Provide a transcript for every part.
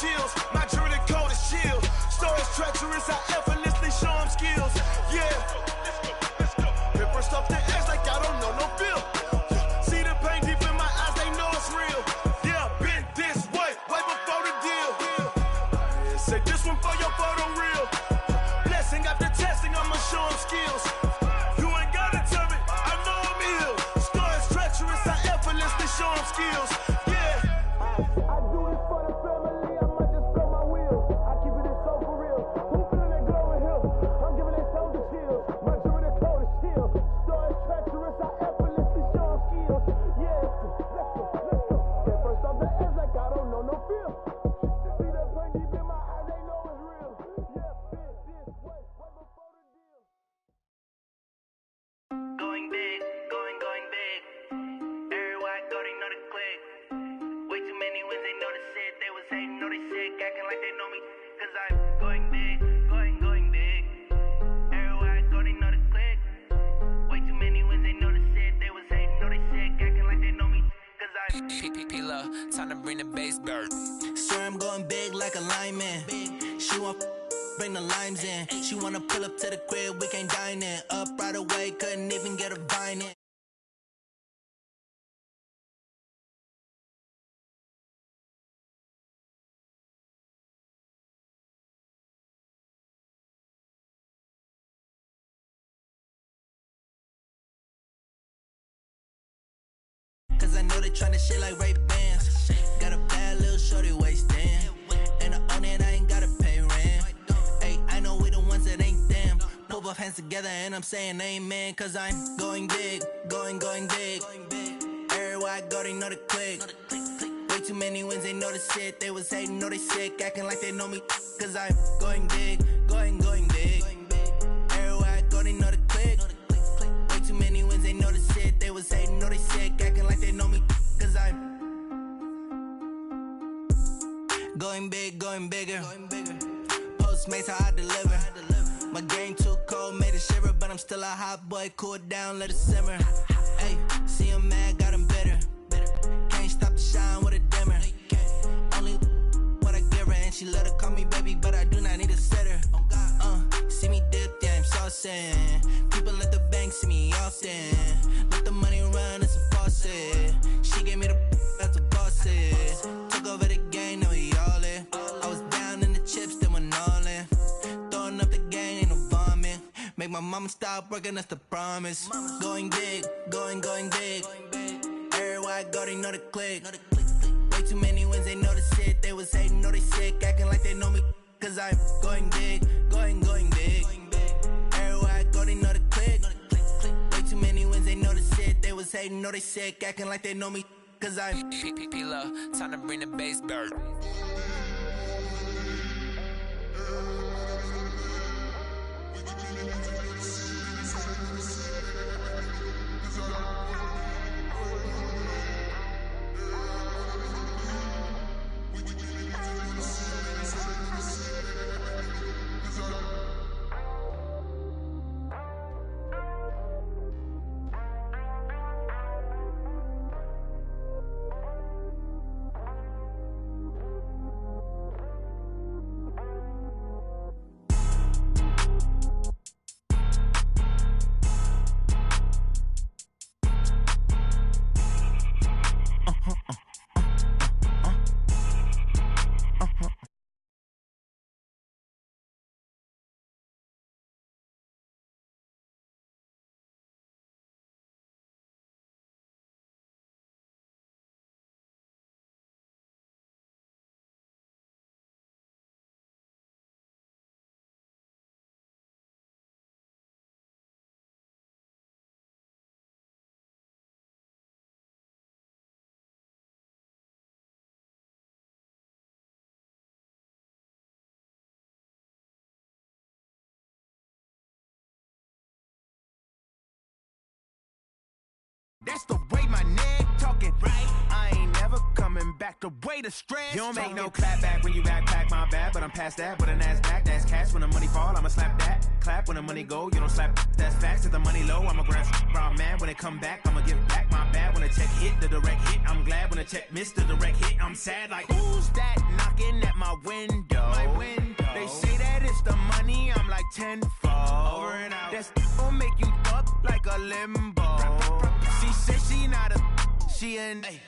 chills. My jewelry code is chill. Stories treacherous, I effortlessly show them skills. Yeah. Let's go. Pepper stuff the edge like I don't know no feel. See the pain deep in my eyes, they know it's real. Yeah, been this way before the deal. Say this one for your photo reel. Blessing after testing, I'ma show them skills. You ain't gotta tell me, I know I'm ill. Stories treacherous, I effortlessly show them skills. Yeah. I do this for the family, I might just throw my wheel. I keep it so for real. Who feeling that glow in here? I'm giving it so the chills. My jewelry code is chill. Stories treacherous, I effortlessly show them skills. Yeah, let's go. Get first off the edge like I don't know no feel. See that pain deep in my eyes, they know it's real. Yeah, been this way before the deal. Going big, going big. Everywhere I go, they know the click. Way too many wins, they know the shit. They was hating, know they sick, acting like they know me. Cause I'm going big, going big. Everywhere I go, they know the click. Way too many wins, they know the shit. They was hating, know they sick, acting like they know me. Cause I'm P-P-P-Love, time to bring the bass dirt. Swear I'm going big like a lineman. She want bring the limes in. She wanna pull up to the crib, we can't dine in. Up right away, couldn't even get a vine in. Cause I know they tryna shit like Ray-Bans. Got a bad little shorty wasting. And I own it, I ain't gotta pay rent. Hey, I know we the ones that ain't them. Pull both hands together and I'm saying amen. Cause I'm going big, going big. Everywhere I go, they know the click. Way too many wins, they know the shit. They was hating, know they sick, acting like they know me. Cause I'm going big, going big. Everywhere I go, they know the click. Way too many wins, they know the shit. They was hating, know they sick, acting like they know me. Cause I'm going big, going bigger. Postmates, how I deliver. My game too cold, made it shiver. But I'm still a hot boy, cool down, let it simmer. Hey, see him mad, got him bitter. Can't stop the shine with a dimmer. Only what I give her, and she let her call me baby, but I do not need a sitter. See me dip, yeah, I'm saucing. People at the bank see me often. Let the money run, it's a faucet. She gave me the that's a bosses. Took over the game, now we all in. I was down in the chips, then went all in. Throwing up the gang, ain't no vomit. Make my mama stop working, that's the promise. Going big, going big. Everywhere I go, they know the click. Way too many wins, they know the shit. They was hating, know they sick, acting like they know me. Cause I'm going big, going big. Everywhere I go, they know the click. Way too many wins, they know the shit. They was hating, know they sick, acting like they know me. Cause I'm P-P-P-Love, time to bring the bass dirt. That's the way my neck talking, right? I ain't never coming back. The way the stress. You don't make no clap back when you backpack, my bad. But I'm past that with an ass back. That's cash when the money fall. I'ma slap that. Clap when the money go. You don't slap. That's facts. If the money low, I'ma grab. Raw man when it come back, I'ma give back my bad. When the check hit, the direct hit. I'm glad when the check missed the direct hit. I'm sad like who's that knocking at my tenfold. Over and out. That's gon' make you up like a limbo. She said she not a, she an. Ay.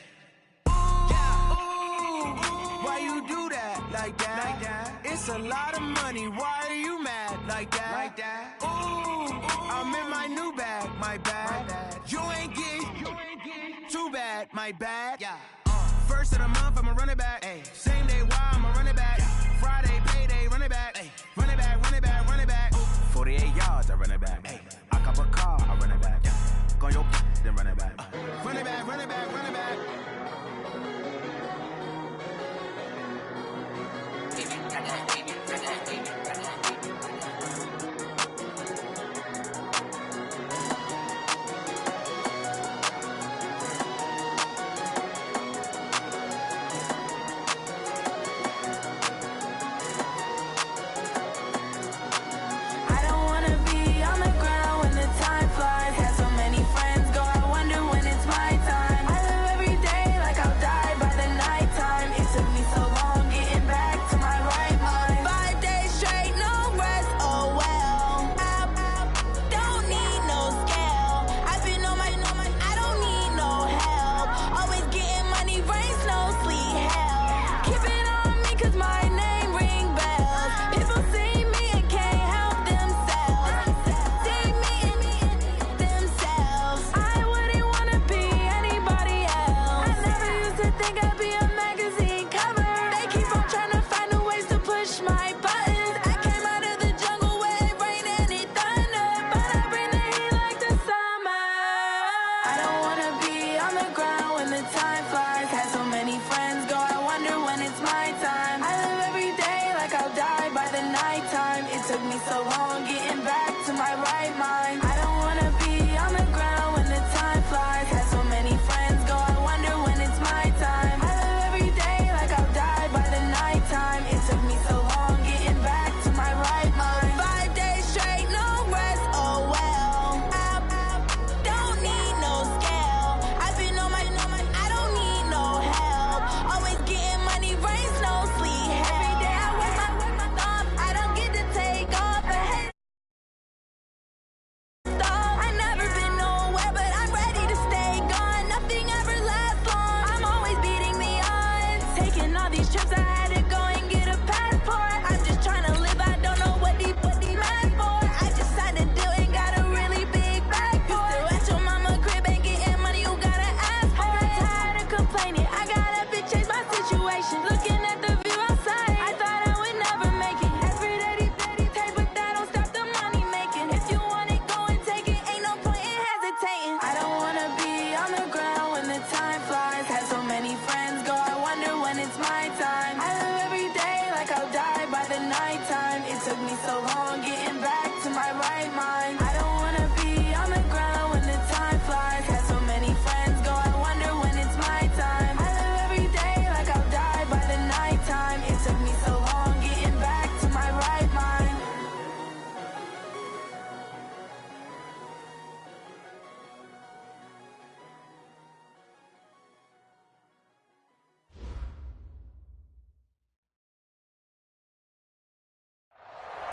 Why you do that like that? It's a lot of money. Why are you mad like that? Ooh, I'm in my new bag, my bad. You ain't get too bad, my bad. Yeah. First of the month, I'ma run it back. Ay. Same day, why I'ma run it back. Friday, payday, run it back. Ay. Run it back, run it back, run it back. 48 yards, I run it back. Ay. I cop a car, I run it back. Go your then run it back. Run it back, run it back, run it back.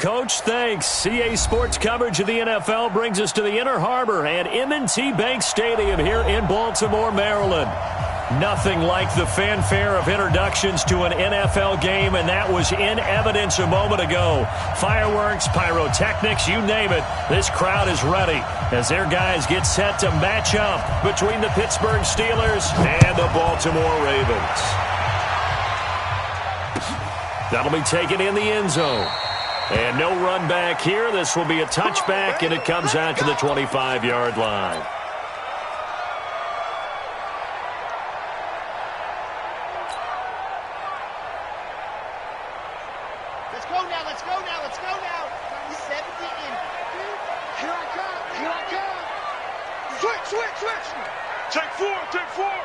Coach, thanks. CA Sports coverage of the NFL brings us to the Inner Harbor and M&T Bank Stadium here in Baltimore, Maryland. Nothing like the fanfare of introductions to an NFL game, and that was in evidence a moment ago. Fireworks, pyrotechnics, you name it. This crowd is ready as their guys get set to match up between the Pittsburgh Steelers and the Baltimore Ravens. That'll be taken in the end zone. And no run back here. This will be a touchback, and it comes out to the 25-yard line. Let's go now, let's go now, let's go now. 7th and here I come, here I come. Switch. Take four.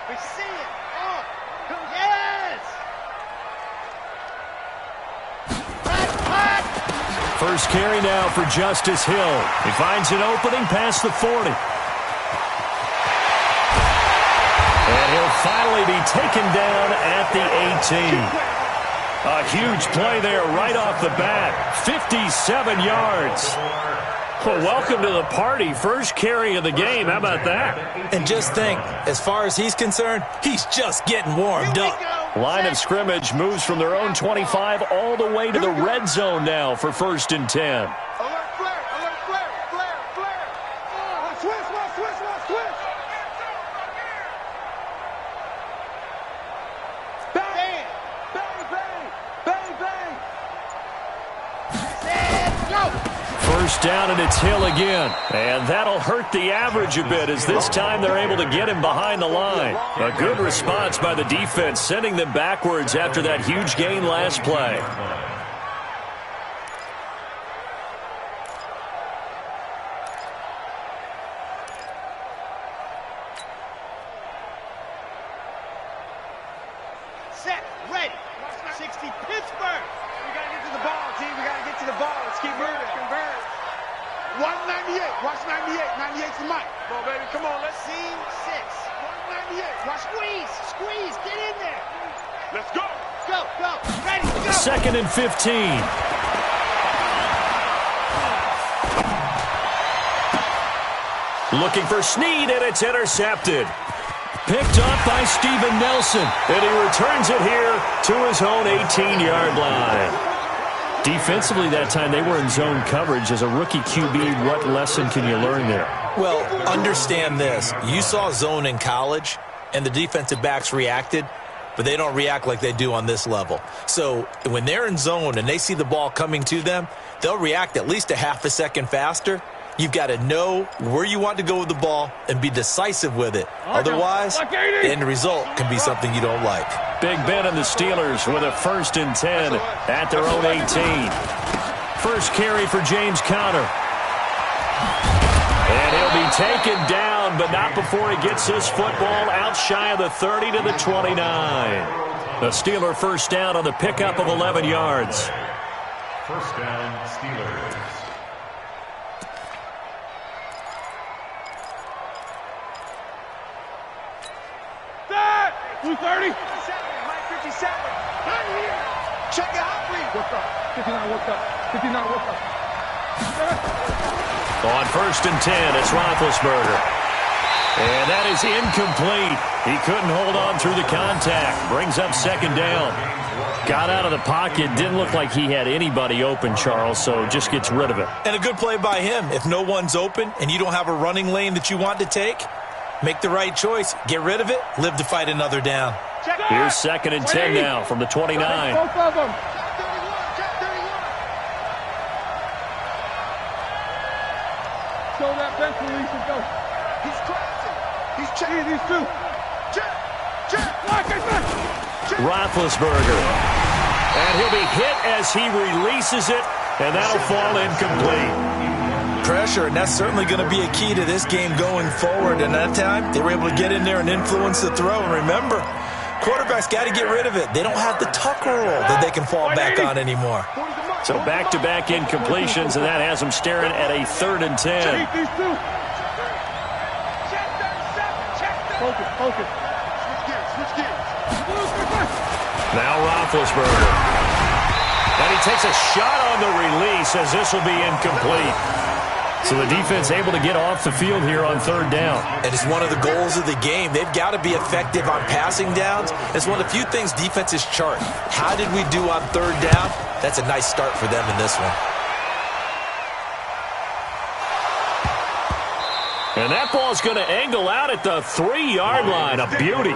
We see it. Oh, yes. First carry now for Justice Hill. He finds an opening past the 40. And he'll finally be taken down at the 18. A huge play there right off the bat. 57 yards. Well, welcome to the party. First carry of the game. How about that? And just think, as far as he's concerned, he's just getting warmed up. Line of scrimmage moves from their own 25 all the way to the red zone now for 1st and 10. Alert flare, alert flare, flare, flare. Switch. Bang, bang, bang, bang, bang. Go. First down, and it's Hill again. And that'll hurt the average a bit as this time they're able to get him behind the line. A good response by the defense, sending them backwards after that huge gain last play. Set, ready. 60 Pittsburgh. We got to get to the ball, team. We got to get to the ball. Let's keep moving. Convert. 198. Watch 98. 98's the mic. Come on, baby. Come on. Let's Scene 6. 198. Watch squeeze. Squeeze. Get in there. Let's go. Go. Ready. Go. 2nd and 15. Looking for Snead, and it's intercepted. Picked up by Steven Nelson, and he returns it here to his own 18-yard line. Defensively that time, they were in zone coverage. As a rookie QB, what lesson can you learn there? Well, understand this. You saw zone in college, and the defensive backs reacted, but they don't react like they do on this level. So when they're in zone and they see the ball coming to them, they'll react at least a half a second faster. You've got to know where you want to go with the ball and be decisive with it. Otherwise, the end result can be something you don't like. Big Ben and the Steelers with a 1st and 10 at their own 18. First carry for James Conner. And he'll be taken down, but not before he gets his football out shy of the 30 to the 29. The Steeler first down on the pickup of 11 yards. First down, Steelers. that. 230. 57. Right here. Check it out, please. What's up? 59, what's up? 59, what's up? On 1st and 10, it's Roethlisberger. And that is incomplete. He couldn't hold on through the contact. Brings up 2nd down. Got out of the pocket. Didn't look like he had anybody open, Charles, so just gets rid of it. And a good play by him. If no one's open and you don't have a running lane that you want to take, make the right choice. Get rid of it. Live to fight another down. Here's 2nd and 10 now from the 29. Both of them. Show that bench release and go. He's crossing. He's checking. These two. Check. Roethlisberger. And he'll be hit as he releases it, and that'll fall incomplete. Pressure, and that's certainly going to be a key to this game going forward. And that time, they were able to get in there and influence the throw. And remember, quarterbacks got to get rid of it. They don't have the tuck rule that they can fall back on anymore. So back-to-back incompletions, and that has them staring at a 3rd and 10. These two. Focus. Switch gears. Now Roethlisberger. And he takes a shot on the release as this will be incomplete. So the defense able to get off the field here on 3rd down. And it's one of the goals of the game. They've got to be effective on passing downs. It's one of the few things defenses chart. How did we do on 3rd down? That's a nice start for them in this one. And that ball's going to angle out at the 3-yard line. A beauty.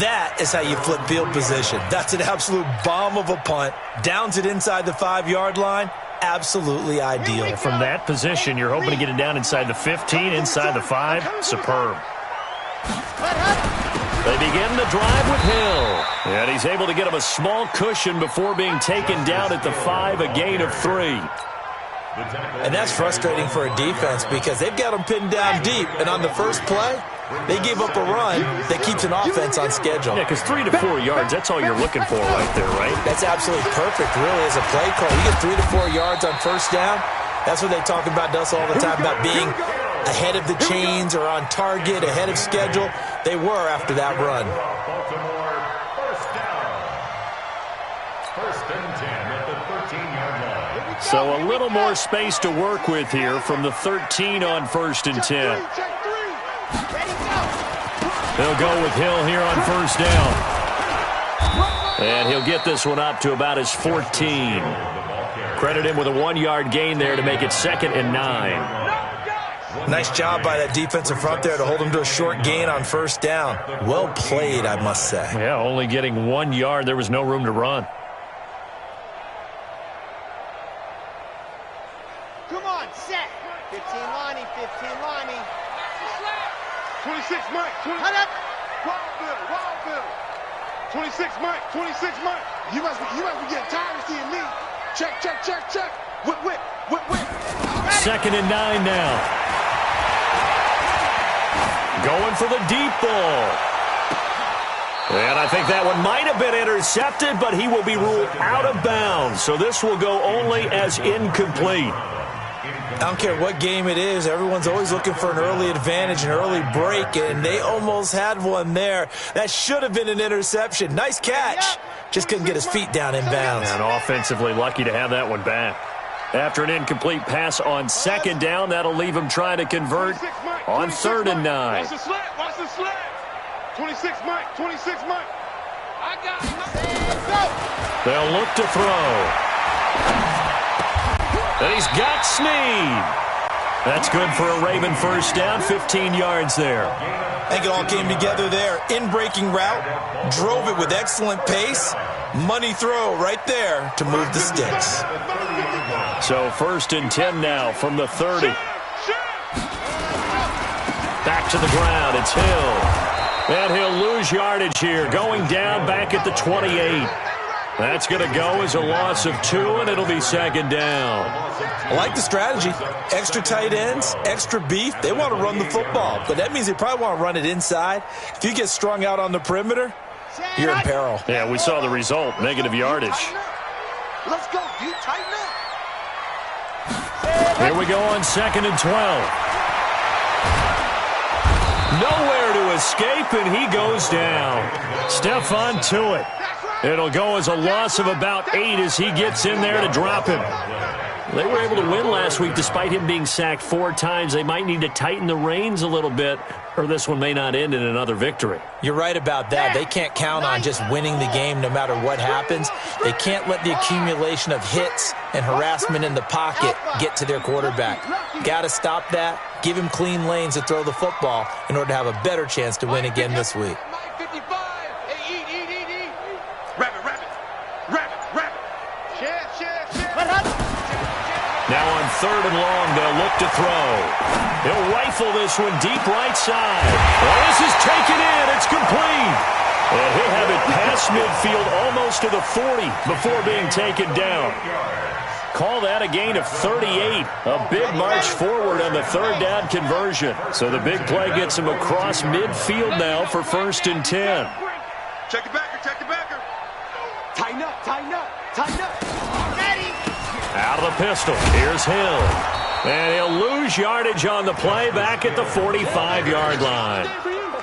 That is how you flip field position. That's an absolute bomb of a punt. Downs it inside the 5-yard line. Absolutely ideal. From that position, you're hoping to get it down inside the 15, inside the 5. Superb. They begin the drive with Hill. And he's able to get him a small cushion before being taken down at the 5, a gain of 3. And that's frustrating for a defense because they've got them pinned down deep. And on the first play, they gave up a run that keeps an offense on schedule. Yeah, because 3 to 4 yards, that's all you're looking for right there, right? That's absolutely perfect, really, as a play call. You get 3 to 4 yards on 1st down. That's what they talk about to us all the time, about being ahead of the chains or on target, ahead of schedule. They were after that run. and 10 at the 13-yard line. So a little more space to work with here from the 13 on 1st and 10. They'll go with Hill here on 1st down. And he'll get this one up to about his 14. Credit him with a 1-yard gain there to make it 2nd and 9. Nice job by that defensive front there to hold him to a short gain on 1st down. Well played, I must say. Yeah, only getting 1 yard. There was no room to run. Come on, set. 15 Lonnie, 15 Lonnie. 26 Mike, 20. Cut up. Wild Bill. 26 Mike, 26 Mike. You must be getting tired of seeing me. Check. Whip. 2nd and 9 now. Going for the deep ball. And I think that one might have been intercepted, but he will be ruled out of bounds. So this will go only as incomplete. I don't care what game it is. Everyone's always looking for an early advantage, an early break, and they almost had one there. That should have been an interception. Nice catch. Just couldn't get his feet down in bounds. And offensively lucky to have that one back. After an incomplete pass on 2nd down, that'll leave him trying to convert on 3rd and 9. Watch the slant. 26 Mike. I got it. Let's go. They'll look to throw. And he's got Snead. That's good for a Raven 1st down, 15 yards there. I think it all came together there. In-breaking route, drove it with excellent pace. Money throw right there to move the sticks. So 1st and 10 now from the 30. Back to the ground. It's Hill. And he'll lose yardage here. Going down back at the 28. That's going to go as a loss of 2, and it'll be 2nd down. I like the strategy. Extra tight ends, extra beef. They want to run the football, but that means they probably want to run it inside. If you get strung out on the perimeter, you're in peril. Yeah, we saw the result. Negative yardage. Let's go, dude. Tighten up. Here we go on 2nd and 12. Nowhere to escape, and he goes down. Stephon Tuitt. It'll go as a loss of about 8 as he gets in there to drop him. They were able to win last week despite him being sacked 4 times. They might need to tighten the reins a little bit, or this one may not end in another victory. You're right about that. They can't count on just winning the game no matter what happens. They can't let the accumulation of hits and harassment in the pocket get to their quarterback. Got to stop that. Give him clean lanes to throw the football in order to have a better chance to win again this week. Now on 3rd and long, they'll look to throw. He'll rifle this one deep right side. Well, this is taken in. It's complete. And he'll have it past midfield almost to the 40 before being taken down. Call that a gain of 38. A big march forward on the 3rd down conversion. So the big play gets him across midfield now for 1st and 10. Check the backer. Tighten up. Out of the pistol. Here's Hill. And he'll lose yardage on the play back at the 45-yard line.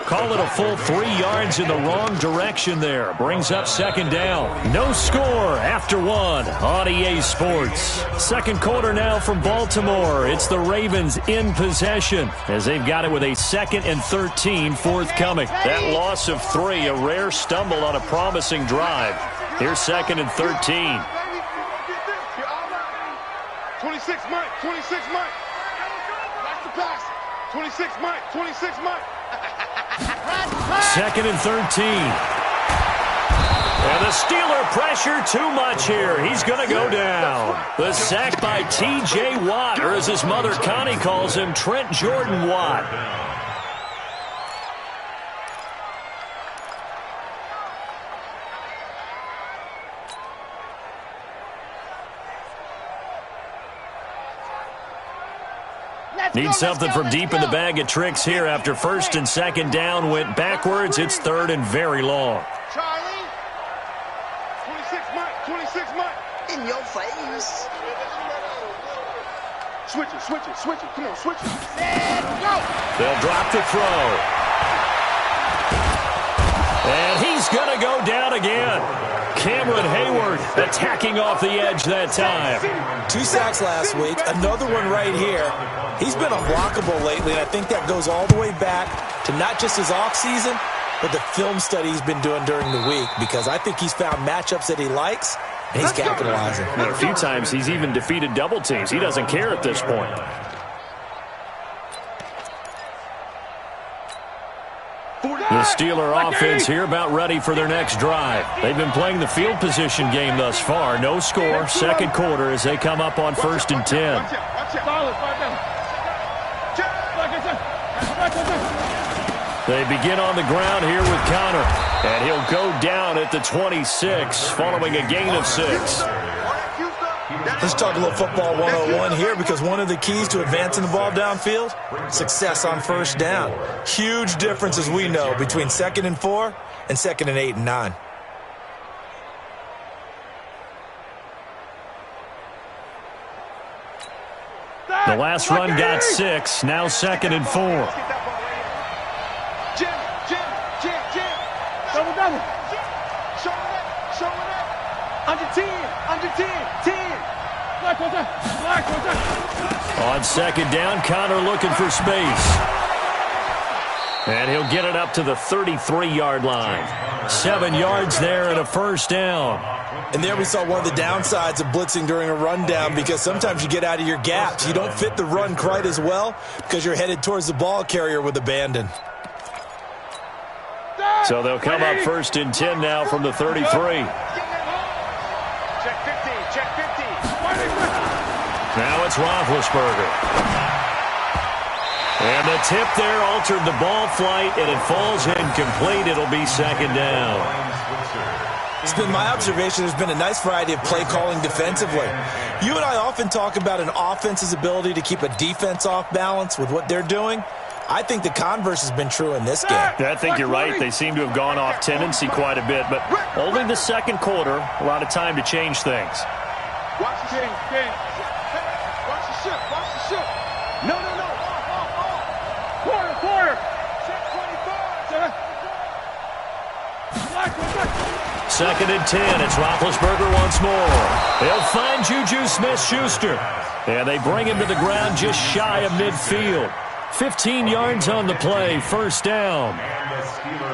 Call it a full 3 yards in the wrong direction there. Brings up 2nd down. No score after 1 on EA Sports. 2nd quarter now from Baltimore. It's the Ravens in possession as they've got it with a 2nd and 13 forthcoming. That loss of 3, a rare stumble on a promising drive. Here's 2nd and 13. 26 Mike. Watch the pass. 26 Mike. 2nd and 13. And the Steeler pressure too much here. He's going to go down. The sack by T.J. Watt, or as his mother Connie calls him, Trent Jordan Watt. Need something from deep in the bag of tricks here after 1st and 2nd down went backwards. It's 3rd and very long. Charlie. 26 Mike. In your face. Switch it. Come on, switch it. Go. They'll drop the throw. And he's going to go down again. Cameron Hayward Herbert attacking off the edge that time. 2 sacks last week, another one right here. He's been unblockable lately, and I think that goes all the way back to not just his offseason, but the film study he's been doing during the week, because I think he's found matchups that he likes, and he's capitalizing. And a few times he's even defeated double teams. He doesn't care at this point. The Steeler offense here about ready for their next drive. They've been playing the field position game thus far. No score, second quarter as they come up on 1st and 10. They begin on the ground here with Connor, and he'll go down at the 26 following a gain of 6. Let's talk a little football 101 here, because one of the keys to advancing the ball downfield, success on first down. Huge difference, as we know, between 2nd and 4 and 2nd and 8 and 9. The last run got 6, now 2nd and 4. Jim. Double. Show it up. Under 10. On 2nd down, Connor looking for space. And he'll get it up to the 33-yard line. 7 yards there and a first down. And there we saw one of the downsides of blitzing during a rundown, because sometimes you get out of your gaps. You don't fit the run quite as well because you're headed towards the ball carrier with abandon. So they'll come up 1st and 10 now from the 33. Check 50. Now it's Roethlisberger. And the tip there altered the ball flight, and it falls incomplete. It'll be 2nd down. It's been my observation there's been a nice variety of play calling defensively. You and I often talk about an offense's ability to keep a defense off balance with what they're doing. I think the converse has been true in this game. I think you're right. They seem to have gone off tendency quite a bit, but only the second quarter, a lot of time to change things. Watch the ship. Watch the ship. No. Quarter. Check 25. 2nd and 10. It's Roethlisberger once more. They'll find Juju Smith-Schuster. And they bring him to the ground just shy of midfield. 15 yards on the play, first down.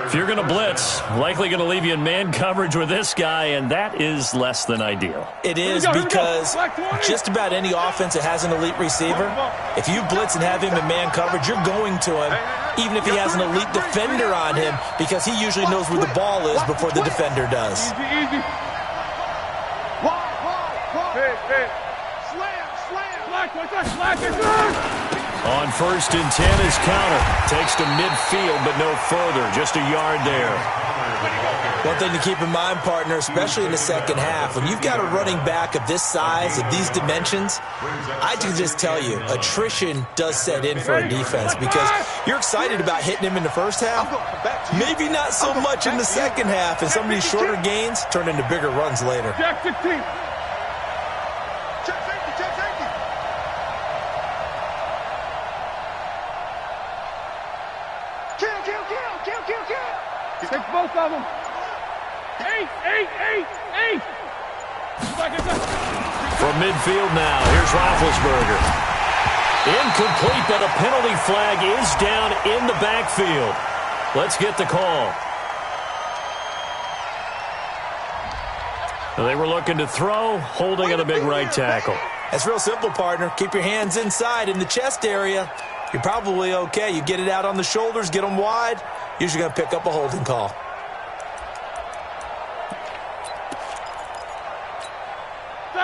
If you're going to blitz, likely going to leave you in man coverage with this guy, and that is less than ideal. It is, because just about any offense that has an elite receiver, if you blitz and have him in man coverage, you're going to him, even if he has an elite defender on him, because he usually knows where the ball is before the defender does. Easy. Slam. On 1st and 10 is Connor. Takes to midfield, but no further. Just a yard there. One thing to keep in mind, partner, especially in the second half, when you've got a running back of this size, of these dimensions, I can just tell you, attrition does set in for a defense, because you're excited about hitting him in the first half, maybe not so much in the second half, and some of these shorter gains turn into bigger runs later. Jack 15. Kill. Take both of them. 8. From midfield now, here's Roethlisberger. Incomplete, but a penalty flag is down in the backfield. Let's get the call. They were looking to throw, holding on a big right tackle. That's real simple, partner. Keep your hands inside in the chest area. You're probably okay. You get it out on the shoulders, get them wide, usually going to pick up a holding call.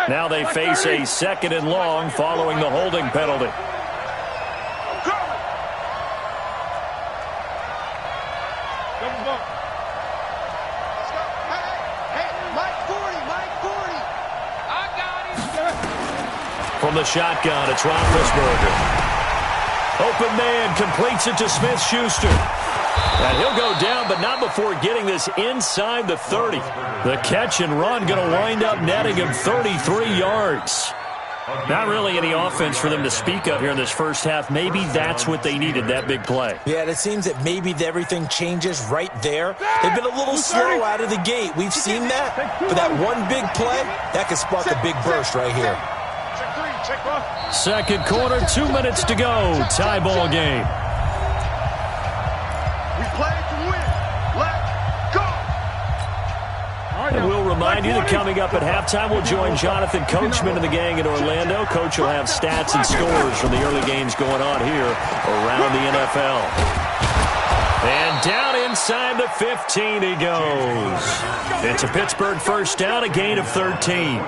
Now they face a 2nd and long following the holding penalty. From the shotgun, it's Roethlisberger. Open man completes it to Smith-Schuster. And he'll go down, but not before getting this inside the 30. The catch and run going to wind up netting him 33 yards. Not really any offense for them to speak of here in this first half. Maybe that's what they needed, that big play. Yeah, it seems that maybe everything changes right there. They've been a little slow out of the gate. We've seen that. But that one big play, that could spark a big burst right here. Second quarter, 2 minutes to go. Tie ball game. We play to win. Let's go. And we'll remind you that coming up at halftime, we'll join Jonathan Coachman and the gang in Orlando. Coach will have stats and scores from the early games going on here around the NFL. And down inside the 15 he goes. It's a Pittsburgh first down, a gain of 13.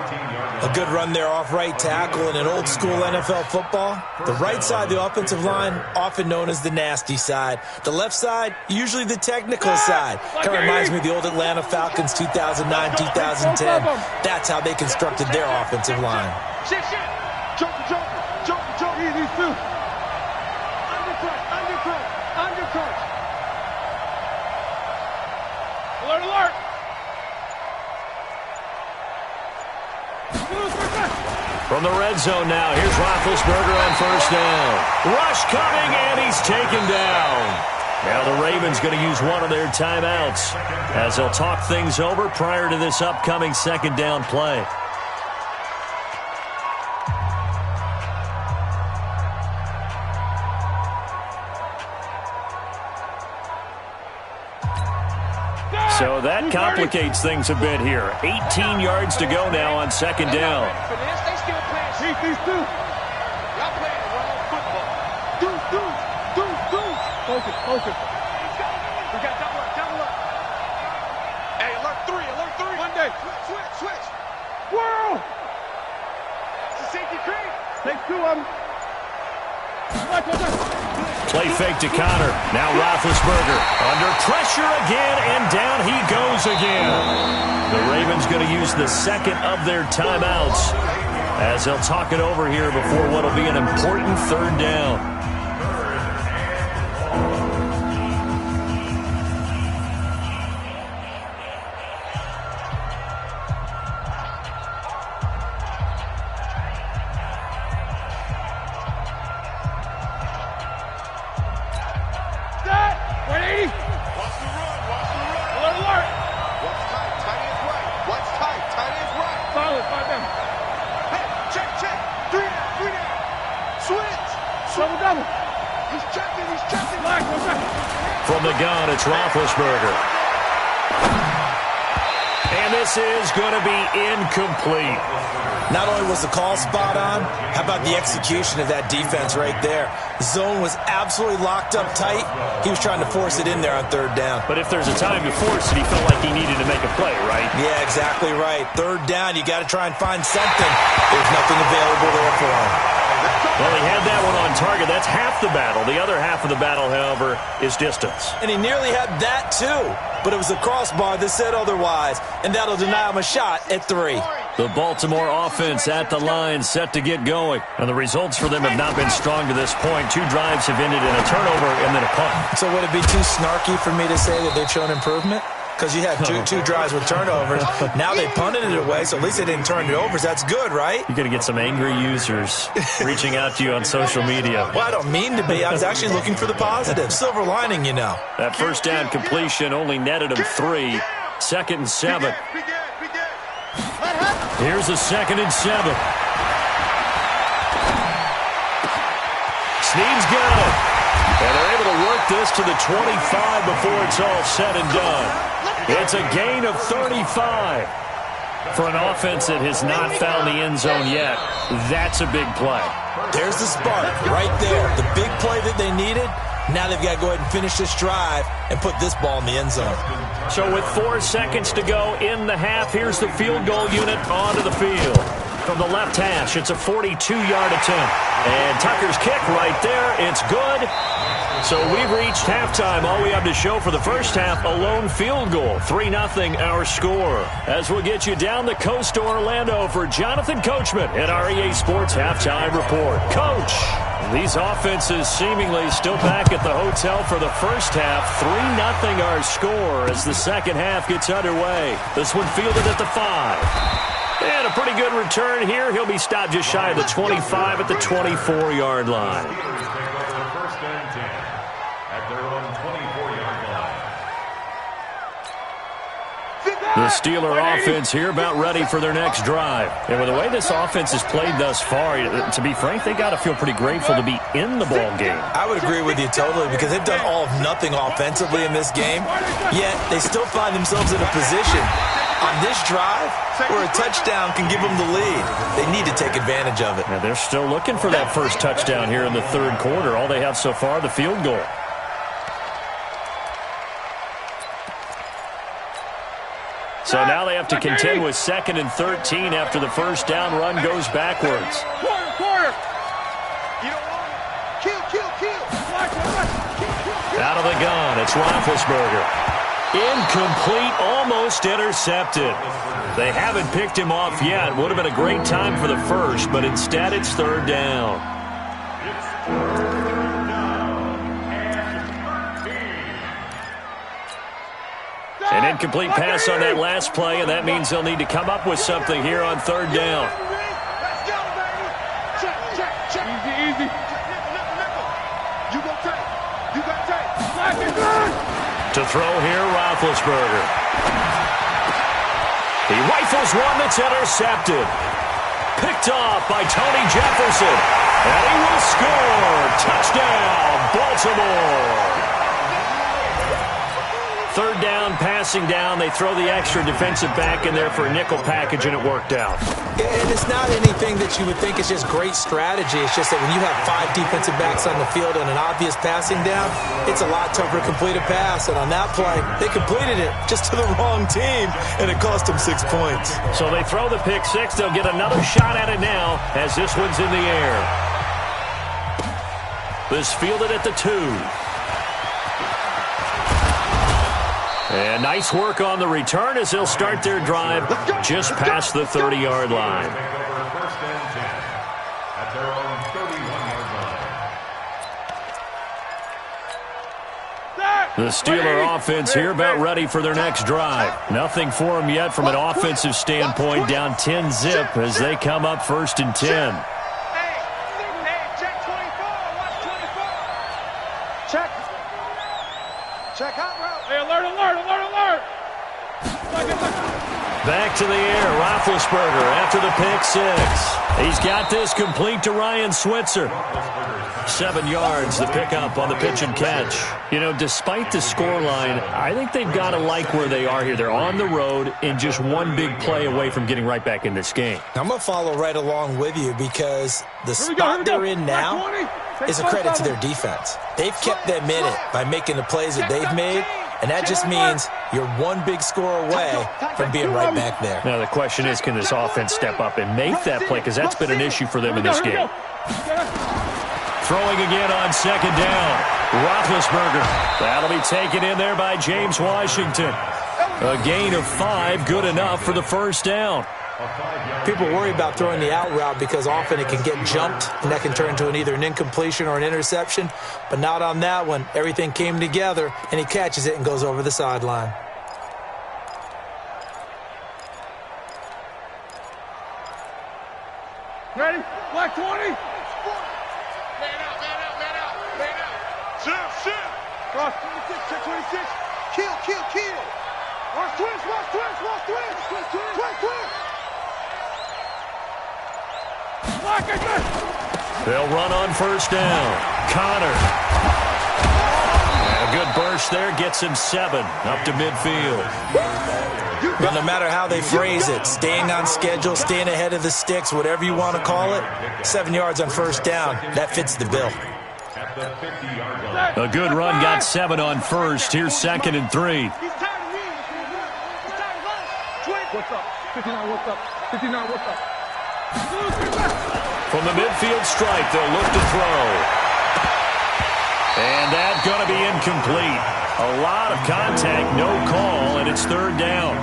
A good run there off right tackle in an old-school NFL football. The right side, the offensive line, often known as the nasty side. The left side, usually the technical side. Kind of reminds me of the old Atlanta Falcons 2009, 2010. That's how they constructed their offensive line. Shit. Jump. These two. Undercut. Alert. From the red zone now, here's Roethlisberger on first down. Rush coming, and he's taken down. Now the Ravens going to use one of their timeouts as they'll talk things over prior to this upcoming second down play. So that complicates things a bit here. 18 yards to go now on second down. These two. Y'all playing the wrong football. Focus. We got double up. Hey, alert three. One day. Switch. Whirl. It's a safety cream. Take two of them. Play fake to Connor. Now Roethlisberger under pressure again, and down he goes again. The Ravens going to use the second of their timeouts as they'll talk it over here before what will be an important third down. From the gun, it's Roethlisberger. And this is going to be incomplete. Not only was the call spot on, how about the execution of that defense right there? The zone was absolutely locked up tight. He was trying to force it in there on third down. But if there's a time to force it, he felt like he needed to make a play, right? Yeah, exactly right. Third down, you got to try and find something. There's nothing available there for him. Well, he had that one on target. That's half the battle. The other half of the battle, however, is distance. And he nearly had that, too. But it was the crossbar that said otherwise, and that'll deny him a shot at 3. The Baltimore offense at the line, set to get going. And the results for them have not been strong to this point. 2 drives have ended in a turnover and then a punt. So would it be too snarky for me to say that they've shown improvement? Because you had two drives with turnovers. Now they punted it away, so at least they didn't turn it over. So that's good, right? You're going to get some angry users reaching out to you on social media. Well, I don't mean to be. I was actually looking for the positive. Silver lining, you know. That first down completion only netted him 3. 2nd and 7. Here's a 2nd and 7. Snead's got it. And they're able to work this to the 25 before it's all said and done. It's a gain of 35. For an offense that has not found the end zone yet, that's a big play. There's the spark right there. The big play that they needed. Now they've got to go ahead and finish this drive and put this ball in the end zone. So with 4 seconds to go in the half, here's the field goal unit onto the field. From the left hash, it's a 42-yard attempt. And Tucker's kick right there, it's good. So we've reached halftime. All we have to show for the first half, a lone field goal. 3-0 our score. As we'll get you down the coast to Orlando for Jonathan Coachman at our EA Sports Halftime Report. Coach, these offenses seemingly still back at the hotel for the first half. 3-0 our score as the second half gets underway. This one fielded at the 5. And a pretty good return here. He'll be stopped just shy of the 25 at the 24-yard line. First and 10 at their own 24-yard line. The Steeler offense here about ready for their next drive. And with the way this offense has played thus far, to be frank, they got to feel pretty grateful to be in the ball game. I would agree with you totally because they've done all of nothing offensively in this game, yet they still find themselves in a position on this drive where a touchdown can give them the lead. They need to take advantage of it. Now they're still looking for that first touchdown here in the third quarter. All they have so far, the field goal. So now they have to contend with 2nd and 13 after the first down run goes backwards. Quarter. You don't want it. Kill. Out of the gun, it's Roethlisberger. Incomplete, almost intercepted. They haven't picked him off yet. Would have been a great time for the first, but instead it's third down. An incomplete pass on that last play, and that means they'll need to come up with something here on third down. Let's go, baby. Check. Easy. You go take. To throw here, Roethlisberger. He rifles one that's intercepted. Picked off by Tony Jefferson. And he will score. Touchdown, Baltimore. Third down, passing down. They throw the extra defensive back in there for a nickel package, and it worked out. And it's not anything that you would think is just great strategy. It's just that when you have 5 defensive backs on the field and an obvious passing down, it's a lot tougher to complete a pass. And on that play, they completed it just to the wrong team, and it cost them 6 points. So they throw the pick six. They'll get another shot at it now as this one's in the air. This fielded at the 2. And nice work on the return as they'll start their drive just past the 30-yard line. First and 10 at their own 31-yard line. The Steeler offense here about ready for their next drive. Nothing for them yet from an offensive standpoint, down 10-zip as they come up 1st and 10. Check 24. Watch 24. Check out route. Hey, alert. Back to the air, Roethlisberger after the pick six. He's got this complete to Ryan Switzer. 7 yards, the pickup on the pitch and catch. You know, despite the scoreline, I think they've got to like where they are here. They're on the road and just one big play away from getting right back in this game. I'm going to follow right along with you because the spot they're in now is a credit to their defense. They've kept them in it by making the plays that they've made, and that just means you're one big score away from being right back there. Now the question is, can this offense step up and make that play? Because that's been an issue for them in this game. Throwing again on 2nd down. Roethlisberger. That'll be taken in there by James Washington. A gain of 5, good enough for the first down. People worry about throwing the out route because often it can get jumped, and that can turn into either an incompletion or an interception. But not on that one. Everything came together, and he catches it and goes over the sideline. Ready? Black 20. Man out. Shift. Cross 26, check 26. Kill. Watch twins. They'll run on first down. Connor. And a good burst there gets him 7 up to midfield. But no matter how they phrase it, staying on schedule, staying ahead of the sticks, whatever you want to call it, 7 yards on first down, that fits the bill. A good run got 7 on first. Here's 2nd and 3. What's up? 59, what's up? From the midfield stripe, they'll look to throw. And that's going to be incomplete. A lot of contact, no call, and it's 3rd down.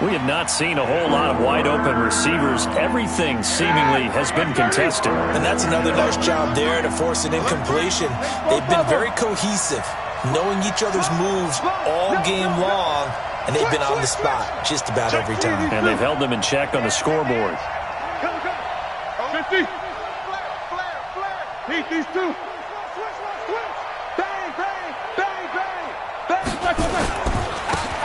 We have not seen a whole lot of wide-open receivers. Everything seemingly has been contested. And that's another nice job there to force an incompletion. They've been very cohesive, knowing each other's moves all game long, and they've been on the spot just about every time. And they've held them in check on the scoreboard. 50. Heat these two. Bang, bang, bang, bang, bang.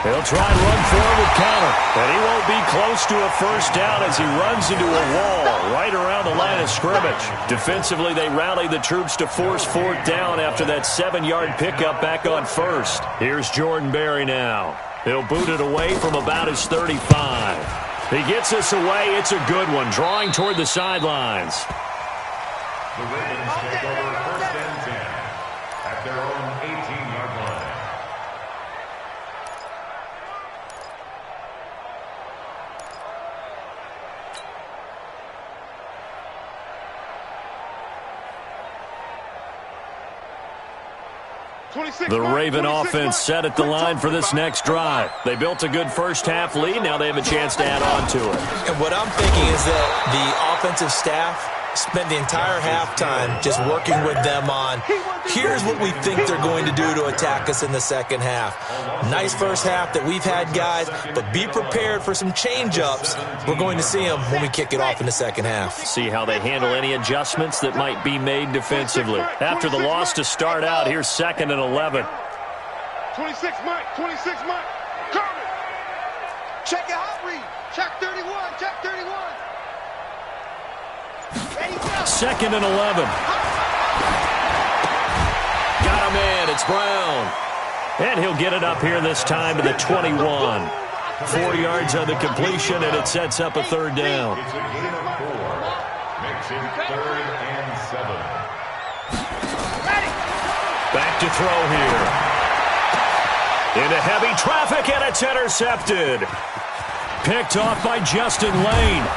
He'll try and run forward with counter. And he won't be close to a first down as he runs into a wall right around the line of scrimmage. Defensively, they rallied the troops to force fourth down after that 7-yard pickup back on first. Here's Jordan Berry now. He'll boot it away from about his 35. He gets us away. It's a good one, drawing toward the sidelines. The Ravens take over first and 10 at their own 18-yard line. The Raven offense set at the line for this next drive. They built a good first-half lead. Now they have a chance to add on to it. And what I'm thinking is that the offensive staff spent the entire halftime just working with them on, here's what we think they're going to do to attack us in the second half. Nice first half that we've had, guys, but be prepared for some change-ups. We're going to see them when we kick it off in the second half. See how they handle any adjustments that might be made defensively. After the loss to start out, here's 2nd and 11. 26 Mike, 26 Mike. Carmen. Check it out, read. Check 31, check 31. 2nd and 11. Got a man. It's Brown. And he'll get it up here this time to the 21. 4 yards on the completion, and it sets up a third down. It's a gain of 4. Makes it 3rd and 7. Back to throw here. Into heavy traffic, and it's intercepted. Picked off by Justin Lane.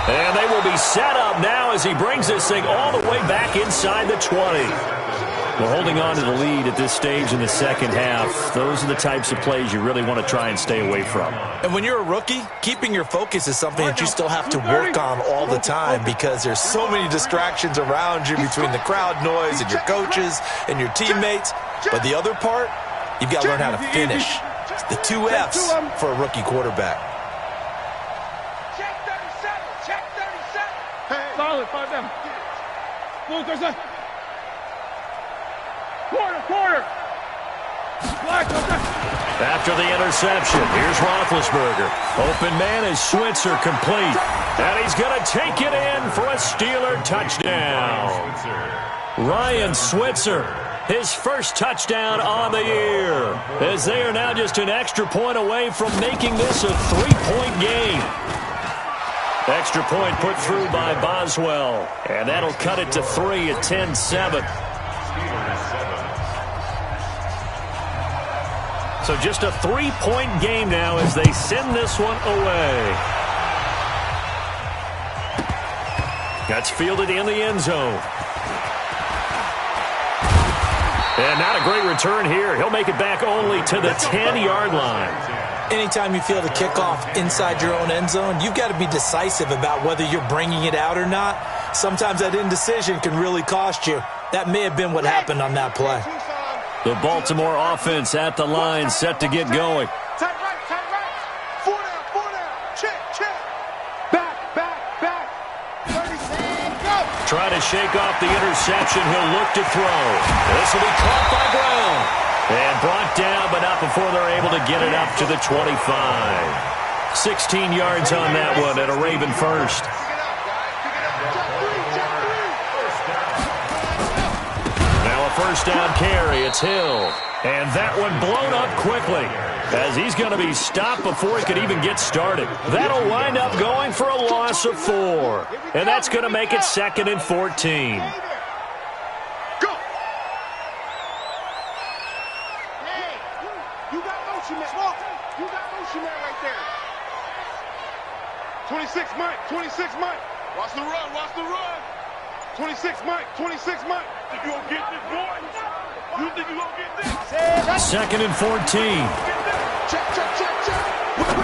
And they will be set up now as he brings this thing all the way back inside the 20. Well, holding on to the lead at this stage in the second half, those are the types of plays you really want to try and stay away from. And when you're a rookie, keeping your focus is something that you still have to work on all the time because there's so many distractions around you between the crowd noise and your coaches and your teammates. But the other part, you've got to learn how to finish. The 2 F's for a rookie quarterback. Solid, 5 down. Quarter. After the interception, here's Roethlisberger. Open man is Switzer complete. And he's going to take it in for a Steeler touchdown. Ryan Switzer, his first touchdown on the year. As they are now just an extra point away from making this a 3-point game. Extra point put through by Boswell. And that'll cut it to 3 at 10-7. So just a 3-point game now as they send this one away. That's fielded in the end zone. And not a great return here. He'll make it back only to the 10-yard line. Anytime you feel the kickoff inside your own end zone, you've got to be decisive about whether you're bringing it out or not. Sometimes that indecision can really cost you. That may have been what happened on that play. The Baltimore offense at the line, set to get going. Tight right. 4 down. Check. Back. 30 seconds, go. Try to shake off the interception. He'll look to throw. This will be caught by Brown. And brought down, but not before they're able to get it up to the 25. 16 yards on that one and a Raven first. First down carry, it's Hill. And that one blown up quickly as he's going to be stopped before he could even get started. That'll wind up going for a loss of 4. And that's going to make it 2nd and 14. Go. Hey, you got motion man. You got motion man right there. 26 Mike. Watch the run. 26 Mike. Think you gonna get this, boy? You think you gonna get this? 2nd and 14. Check. Whip.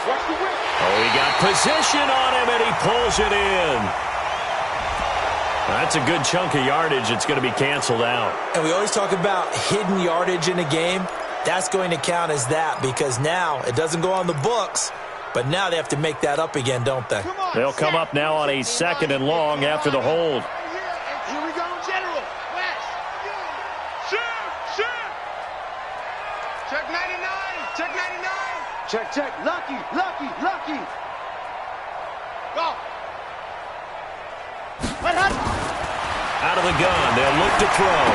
Watch the whip. Oh, he got position on him, and he pulls it in. That's a good chunk of yardage. It's going to be canceled out. And we always talk about hidden yardage in a game. that's going to count as that because now it doesn't go on the books, but now they have to make that up again, don't they? They'll come up now on a 2nd and long after the hold. Here we go, General. West. Shoot. Check 99. Check 99. Check. Lucky. Go. Out of the gun, they'll look to throw.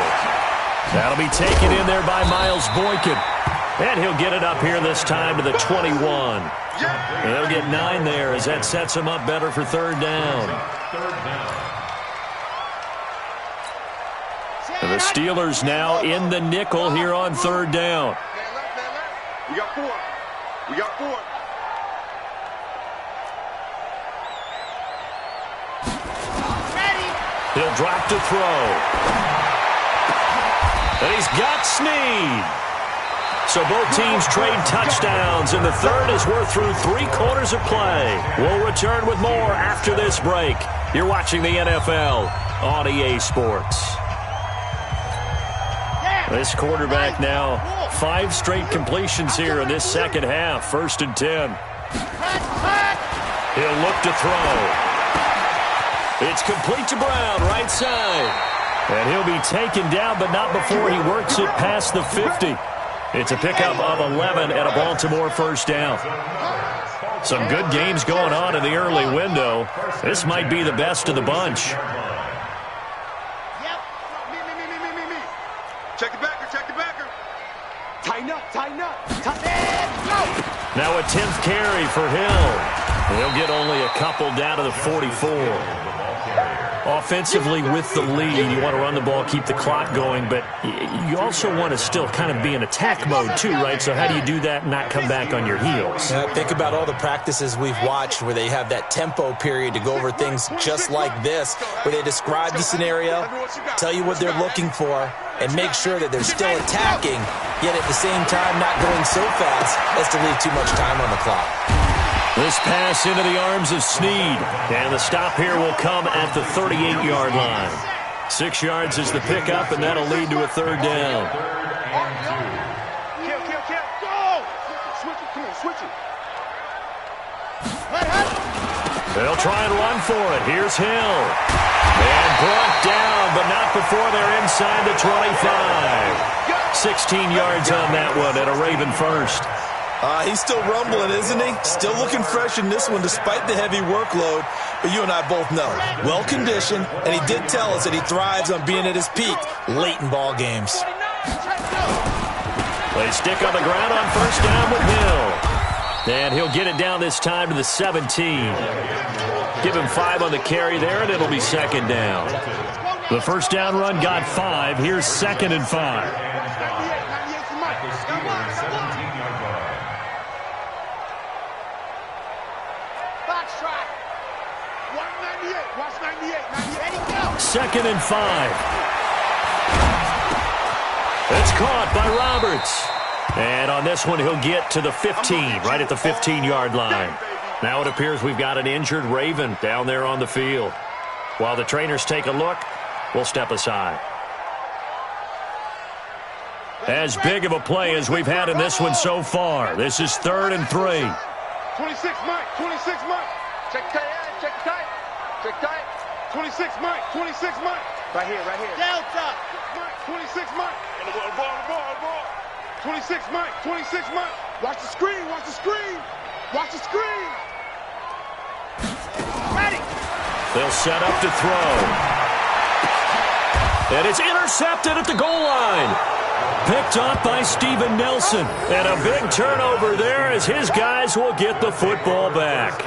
That'll be taken in there by Miles Boykin. And he'll get it up here this time to the 21. And they'll get 9 there as that sets him up better for 3rd down. And the Steelers now in the nickel here on 3rd down. We got 4. He'll drop to throw. And he's got Snead. So both teams trade touchdowns, and the 3rd as we're through 3 quarters of play. We'll return with more after this break. You're watching the NFL on EA Sports. This quarterback now 5 straight completions here in this second half. 1st and 10. He'll look to throw. It's complete to Brown, right side. And he'll be taken down, but not before he works it past the 50. It's a pickup of 11 and a Baltimore 1st down. Some good games going on in the early window. This might be the best of the bunch. Check the backer. Tighten up. Now a 10th carry for Hill. He'll get only a couple down to the 44. Offensively with the lead, you want to run the ball, keep the clock going, but you also want to still kind of be in attack mode too, right? So how do you do that and not come back on your heels? Think about all the practices we've watched where they have that tempo period to go over things just like this, where they describe the scenario, tell you what they're looking for, and make sure that they're still attacking, yet at the same time not going so fast as to leave too much time on the clock. This pass into the arms of Snead. And the stop here will come at the 38-yard line. 6 yards is the pickup, and that'll lead to a 3rd down. Kill. Go! Switch it. They'll try and run for it. Here's Hill. And brought down, but not before they're inside the 25. 16 yards on that one, and a Raven 1st. He's still rumbling, isn't he? Still looking fresh in this one despite the heavy workload. But you and I both know, well-conditioned, and he did tell us that he thrives on being at his peak late in ball games. They stick on the ground on 1st down with Hill. And he'll get it down this time to the 17. Give him 5 on the carry there, and it'll be 2nd down. The 1st down run got 5. Here's 2nd and 5. Watch 98. 2nd and 5. It's caught by Roberts. And on this one, he'll get to the 15, right at the 15-yard line. Now it appears we've got an injured Raven down there on the field. While the trainers take a look, we'll step aside. As big of a play as we've had in this one so far. This is 3rd and 3. 26 Mike. Check tight. 26 Mike. Right here. Delta. 26 Mike. The ball. 26 Mike. Watch the screen. Ready. They'll set up to throw. And it's intercepted at the goal line. Picked up by Steven Nelson. And a big turnover there as his guys will get the football back.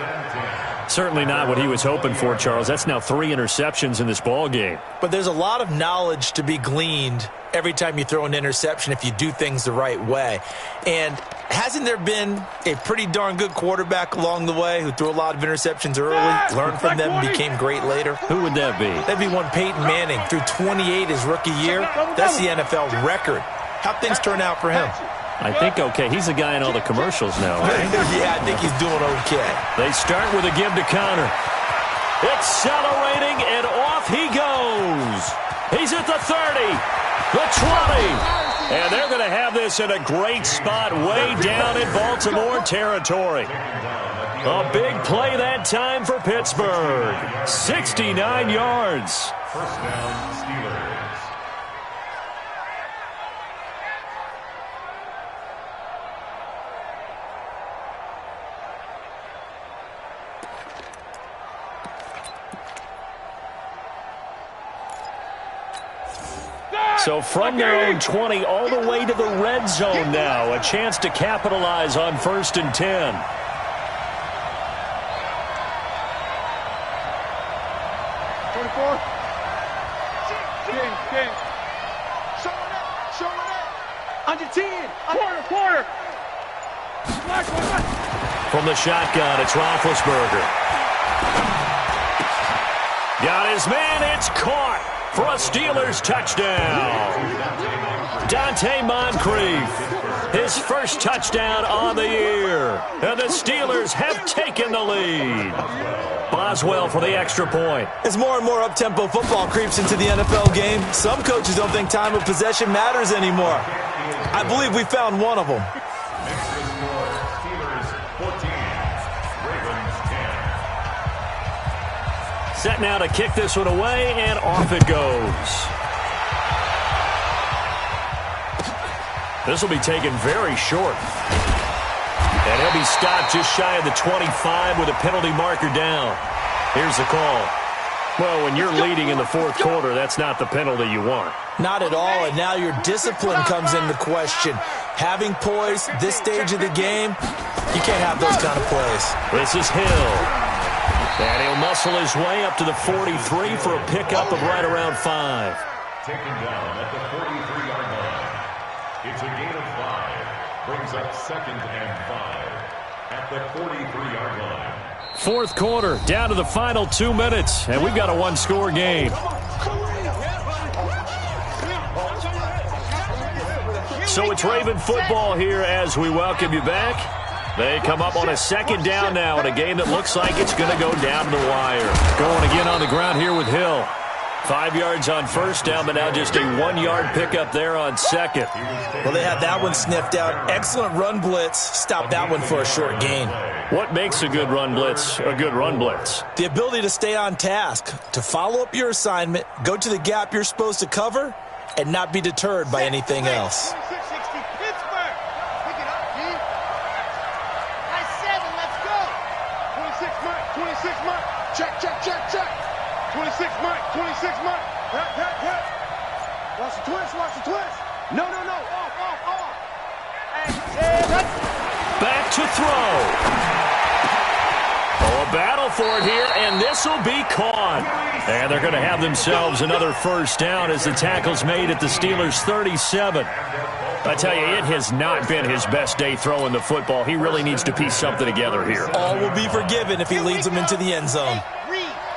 Certainly not what he was hoping for, Charles. That's now 3 interceptions in this ball game. But there's a lot of knowledge to be gleaned every time you throw an interception if you do things the right way. And hasn't there been a pretty darn good quarterback along the way who threw a lot of interceptions early, learned from them, and became great later? Who would that be? That'd be one Peyton Manning. Threw 28 his rookie year. That's the NFL record. How'd things turn out for him? I think okay. He's a guy in all the commercials now, right? Yeah, I think he's doing okay. They start with a give to Connor. Accelerating, and off he goes. He's at the 30, the 20, And they're going to have this in a great spot way down in Baltimore territory. A big play that time for Pittsburgh. 69 yards. First down, Steelers. So from their own 20 all the way to the red zone now. A chance to capitalize on 1st and 10. King. Show it up. Under 10. Quarter. From the shotgun, it's Roethlisberger. Got his man. It's caught for a Steelers touchdown. Dante Moncrief, his first touchdown on the year. And the Steelers have taken the lead. Boswell for the extra point. As more and more up-tempo football creeps into the NFL game, some coaches don't think time of possession matters anymore. I believe we found one of them. Next to the score, Steelers 14, Ravens 10. Set now to kick this one away, and off it goes. This will be taken very short. And he'll be stopped just shy of the 25 with a penalty marker down. Here's the call. Well, when you're leading in the fourth quarter, that's not the penalty you want. Not at all, and now your discipline comes into question. Having poise this stage of the game, you can't have those kind of plays. This is Hill. And he'll muscle his way up to the 43 for a pickup of right around 5. Taken down at the 43-yard line. It's a gain of 5. Brings up 2nd and 5 at the 43-yard line. Fourth quarter, down to the final 2 minutes, and we've got a one-score game. So it's Raven football here as we welcome you back. They come up on a 2nd down now in a game that looks like it's going to go down to the wire. Going again on the ground here with Hill. 5 yards on first down, but now just a 1-yard pickup there on 2nd. Well, they had that one sniffed out. Excellent run blitz. Stopped that one for a short gain. What makes a good run blitz a good run blitz? The ability to stay on task, to follow up your assignment, go to the gap you're supposed to cover, and not be deterred by anything else. 26-60 Pittsburgh. Pick it up, G. High 7, let's go. 26 Mike. Check. 26 Mike. Hit. Watch the twist. No. Off. Back to throw. Oh, a battle for it here, and this will be caught. And they're going to have themselves another first down as the tackle's made at the Steelers' 37. I tell you, it has not been his best day throwing the football. He really needs to piece something together here. All will be forgiven if he leads them into the end zone.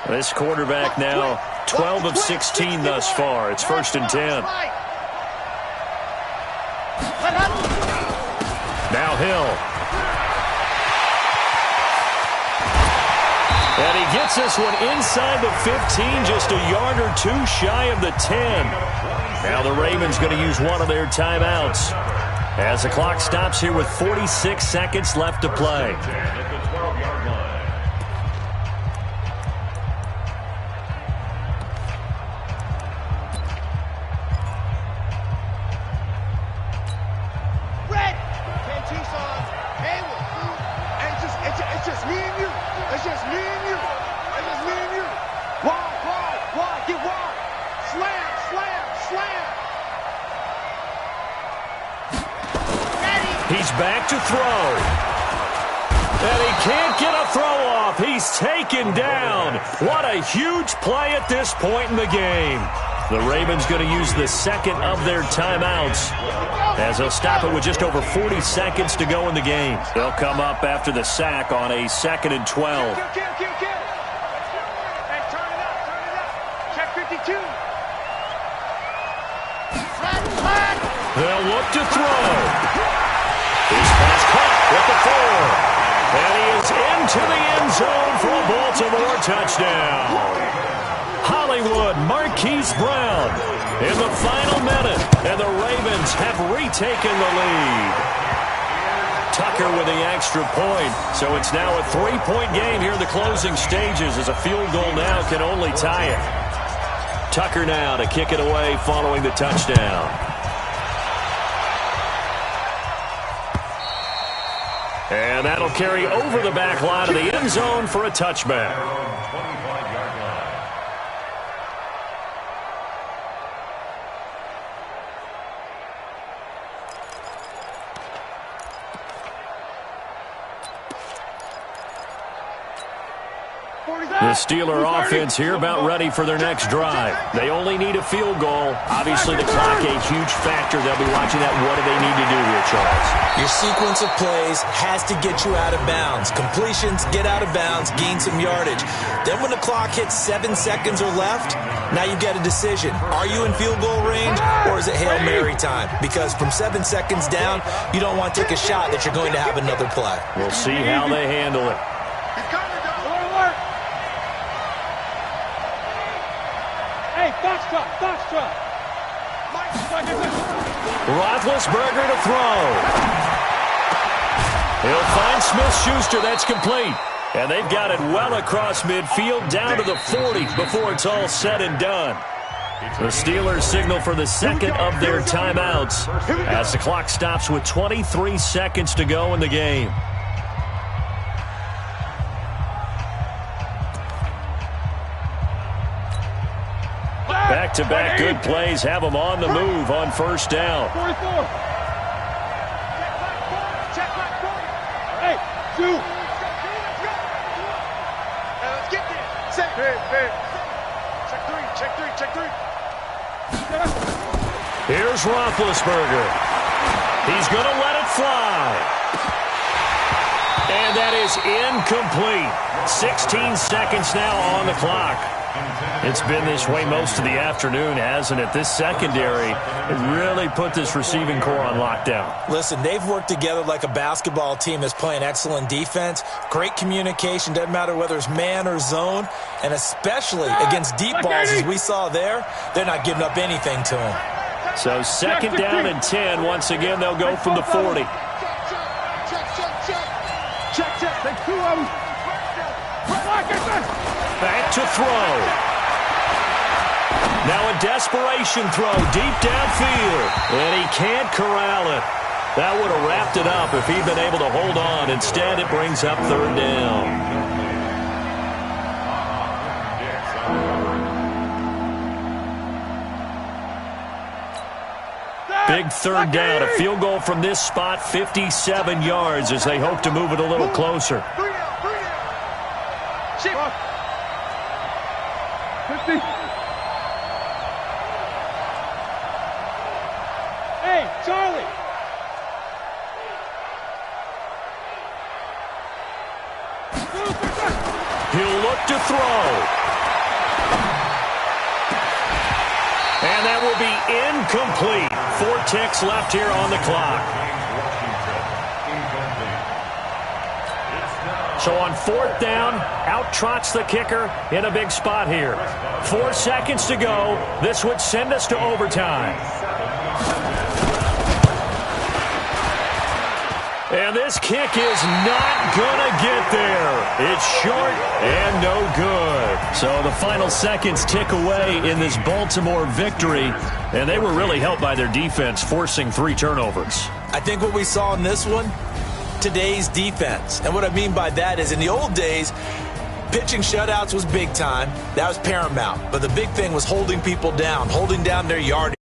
This quarterback now 12 of 16 thus far. It's 1st and 10. Now Hill. And he gets this one inside the 15, just a yard or two shy of the 10. Now the Ravens going to use one of their timeouts as the clock stops here with 46 seconds left to play. At the 12-yard line. Red. 10 Tucson's. Hayward. It's just me and you. Wide. Get wide. Slam. He's back to throw. And he can't get a throw off. He's taken down. What a huge play at this point in the game. The Ravens going to use the second of their timeouts as they'll stop it with just over 40 seconds to go in the game. They'll come up after the sack on a 2nd and 12. Hey, turn it up. Check 52. They'll look to throw. His pass caught with the 4. And he is into the end zone for a Baltimore touchdown. Hollywood Marquise Brown in the final minute, and the Ravens have retaken the lead. Tucker with the extra point, so it's now a 3-point game here in the closing stages, as a field goal now can only tie it. Tucker now to kick it away following the touchdown. And that'll carry over the back line of the end zone for a touchback. The Steeler offense here about ready for their next drive. They only need a field goal. Obviously, the clock a huge factor. They'll be watching that. What do they need to do here, Charles? Your sequence of plays has to get you out of bounds. Completions, get out of bounds, gain some yardage. Then when the clock hits 7 seconds or left, now you get a decision. Are you in field goal range, or is it Hail Mary time? Because from 7 seconds down, you don't want to take a shot that you're going to have another play. We'll see how they handle it. Roethlisberger to throw. He'll find Smith-Schuster. That's complete. And they've got it well across midfield down to the 40 before it's all said and done. The Steelers signal for the second of their timeouts as the clock stops with 23 seconds to go in the game. Back-to-back good plays have them on the move on first down. 44. Hey, 2. Let's get there. Check 3. Here's Roethlisberger. He's going to let it fly. And that is incomplete. 16 seconds now on the clock. It's been this way most of the afternoon, hasn't it? This secondary has really put this receiving core on lockdown. Listen, they've worked together like a basketball team that's playing excellent defense. Great communication, doesn't matter whether it's man or zone, and especially against deep balls as we saw there, they're not giving up anything to them. So second down and 10. Once again, they'll go from the 40. Check. Take 2 of them. Back to throw. Now a desperation throw deep downfield. And he can't corral it. That would have wrapped it up if he'd been able to hold on. Instead, it brings up third down. Big third down. A field goal from this spot, 57 yards, as they hope to move it a little closer. 50. Hey, Charlie. He'll look to throw. And that will be incomplete. 4 ticks left here on the clock. So on fourth down, out trots the kicker in a big spot here. 4 seconds to go. This would send us to overtime. And this kick is not going to get there. It's short and no good. So the final seconds tick away in this Baltimore victory. And they were really helped by their defense, forcing 3 turnovers. I think what we saw in this one, today's defense. And what I mean by that is in the old days, pitching shutouts was big time. That was paramount. But the big thing was holding people down, holding down their yardage.